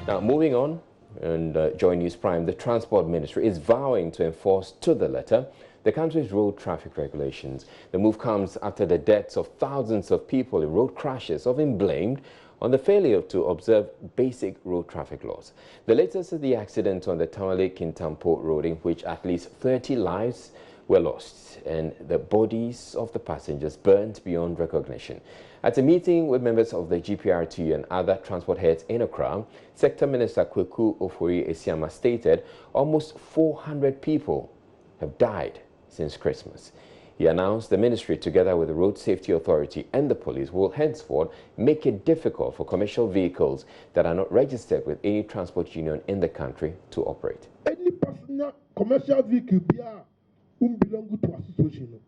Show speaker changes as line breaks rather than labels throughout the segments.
Now, moving on, and Joy News Prime, the Transport Ministry is vowing to enforce to the letter the country's road traffic regulations. The move comes after the deaths of thousands of people in road crashes have been blamed on the failure to observe basic road traffic laws. The latest is the accident on the Tamale-Kintampo road, in which at least 30 lives were lost and the bodies of the passengers burnt beyond recognition. At a meeting with members of the GPRT and other transport heads in Accra, Sector Minister Kweku Ofori-Esiama stated almost 400 people have died since Christmas. He announced the ministry, together with the Road Safety Authority and the police, will henceforth make it difficult for commercial vehicles that are not registered with any transport union in the country to operate.
Any personal commercial vehicle belong to association.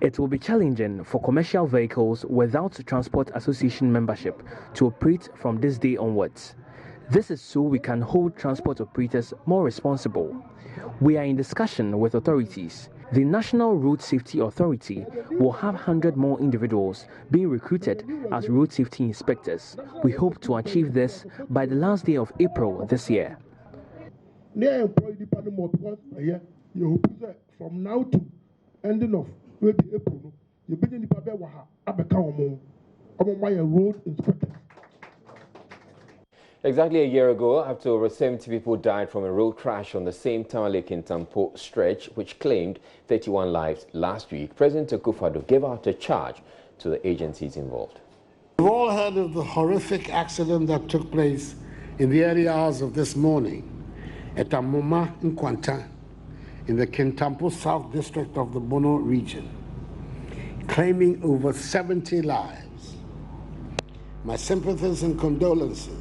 It will be challenging for commercial vehicles without transport association membership to operate from this day onwards. This is so we can hold transport operators more responsible. We are in discussion with authorities. The National Road Safety Authority will have 100 more individuals being recruited as road safety inspectors. We hope to achieve this by the last day of April this year.
From now to ending of April, you begin the road inspectors.
Exactly a year ago, after over 70 people died from a road crash on the same Tamale-Kintampo stretch, which claimed 31 lives last week, President Akufo-Addo gave out a charge to the agencies involved.
We've all heard of the horrific accident that took place in the early hours of this morning at Amoma Nkwanta in the Kintampo South District of the Bono region, claiming over 70 lives. My sympathies and condolences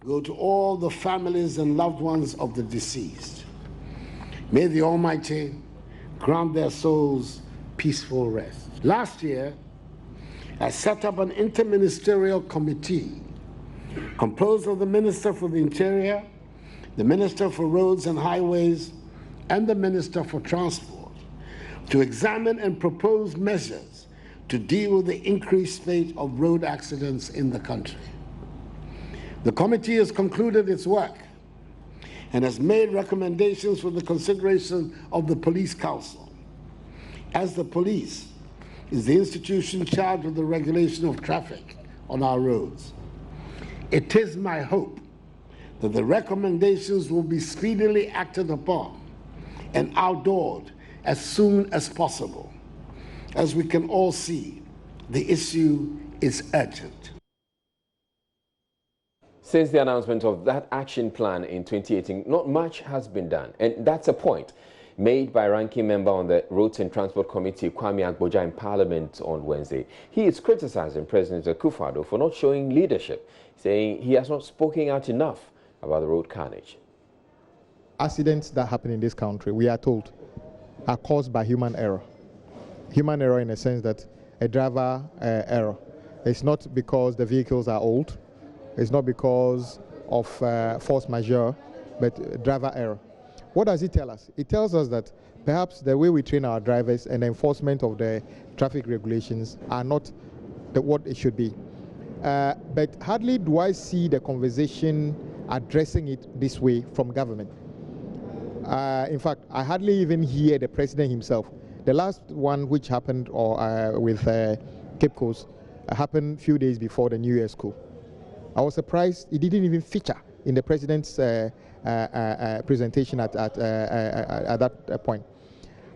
go to all the families and loved ones of the deceased. May the Almighty grant their souls peaceful rest. Last year, I set up an interministerial committee composed of the Minister for the Interior, the Minister for Roads and Highways, and the Minister for Transport to examine and propose measures to deal with the increased rate of road accidents in the country. The committee has concluded its work and has made recommendations for the consideration of the Police Council. As the police is the institution charged with the regulation of traffic on our roads, it is my hope that the recommendations will be speedily acted upon and outlawed as soon as possible. As we can all see, the issue is urgent.
Since the announcement of that action plan in 2018, not much has been done. And that's a point made by ranking member on the Roads and Transport Committee, Kwame Agboja, in Parliament on Wednesday. He is criticizing President Akufo-Addo for not showing leadership, saying he has not spoken out enough about the road carnage.
Accidents that happen in this country, we are told, are caused by human error. Human error in a sense that a driver error. It's not because the vehicles are old. It's not because of force majeure, but driver error. What does it tell us? It tells us that perhaps the way we train our drivers and the enforcement of the traffic regulations are not what it should be. But hardly do I see the conversation addressing it this way from government. In fact, I hardly even hear the president himself. The last one which happened with Cape Coast happened a few days before the New Year's school. I was surprised it didn't even feature in the president's presentation at that point.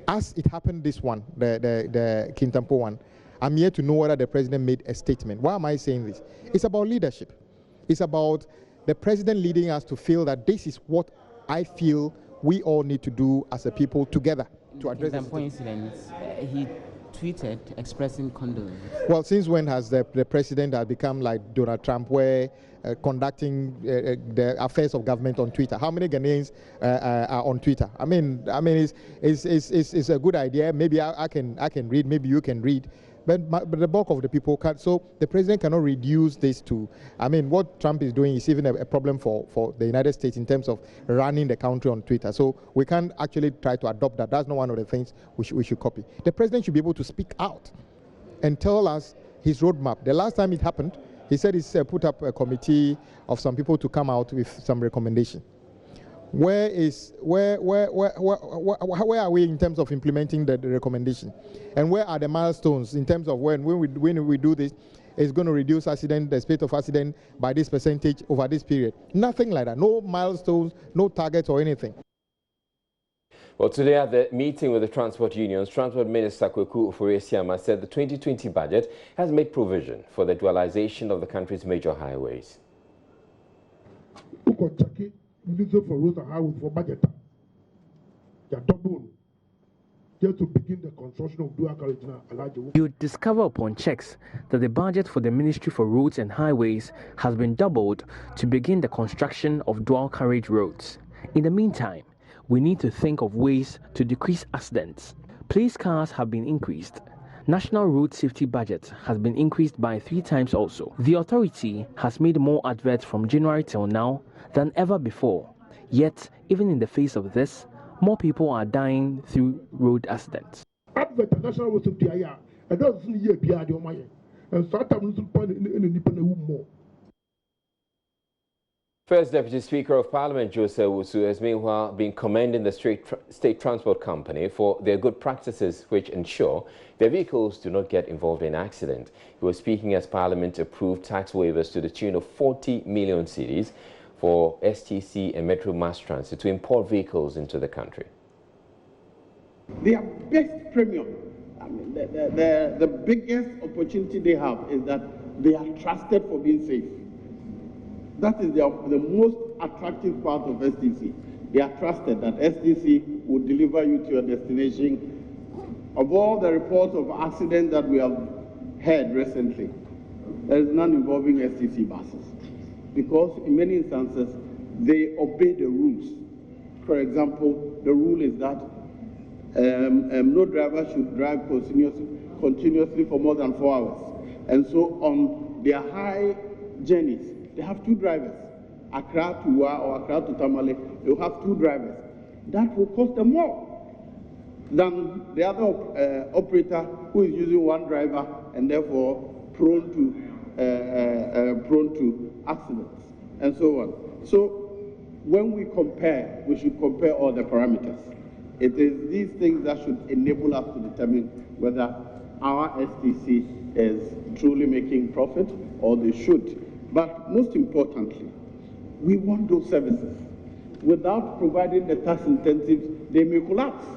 As it happened this one, the Kintampo one, I'm here to know whether the president made a statement. Why am I saying this? It's about leadership. It's about the president leading us to feel that this is what I feel we all need to do as a people together to address this.
Incident, he tweeted expressing condolence.
Well, since when has the president become like Donald Trump, where conducting the affairs of government on Twitter? How many Ghanaians are on Twitter? I mean, it's a good idea. Maybe I can read. Maybe you can read. But the bulk of the people can't. So the president cannot reduce this to, I mean, what Trump is doing is even a problem for the United States in terms of running the country on Twitter. So we can't actually try to adopt that. That's not one of the things we should copy. The president should be able to speak out and tell us his roadmap. The last time it happened, He said he's put up a committee of some people to come out with some recommendation. Where are we in terms of implementing the recommendation? And where are the milestones in terms of when we do this, it's going to reduce the spate of accident by this percentage over this period? Nothing like that. No milestones, no targets or anything.
Well, today at the meeting with the transport unions, Transport Minister Kweku Ofori-Asiamah said the 2020 budget has made provision for the dualization of the country's major highways.
For roads and highways for budget. They are double just to begin the construction of dual carriage now.
You discover upon checks that the budget for the Ministry for Roads and Highways has been doubled to begin the construction of dual carriage roads. In the meantime, we need to think of ways to decrease accidents. Police cars have been increased. National Road Safety budget has been increased by 3 times also. The authority has made more adverts from January till now than ever before. Yet, even in the face of this, more people are dying through road accidents.
Advert National Road Safety and that's in year and start in more.
First Deputy Speaker of Parliament Joseph Owusu has meanwhile been commending the State Transport Company for their good practices which ensure their vehicles do not get involved in accident. He was speaking as Parliament approved tax waivers to the tune of 40 million cedis for STC and Metro Mass Transit to import vehicles into the country.
Their best premium, I mean, the biggest opportunity they have is that they are trusted for being safe. That is the most attractive part of STC. They are trusted that STC will deliver you to your destination. Of all the reports of accidents that we have heard recently, there is none involving STC buses, because in many instances they obey the rules. For example, the rule is that no driver should drive continuously for more than 4 hours. And so on their high journeys, they have 2 drivers. Accra to Wa or Accra to Tamale, they will have 2 drivers. That will cost them more than the other operator who is using 1 driver and therefore prone to accidents and so on. So when we compare, we should compare all the parameters. It is these things that should enable us to determine whether our STC is truly making profit or they should. But most importantly, we want those services. Without providing the tax incentives, they may collapse.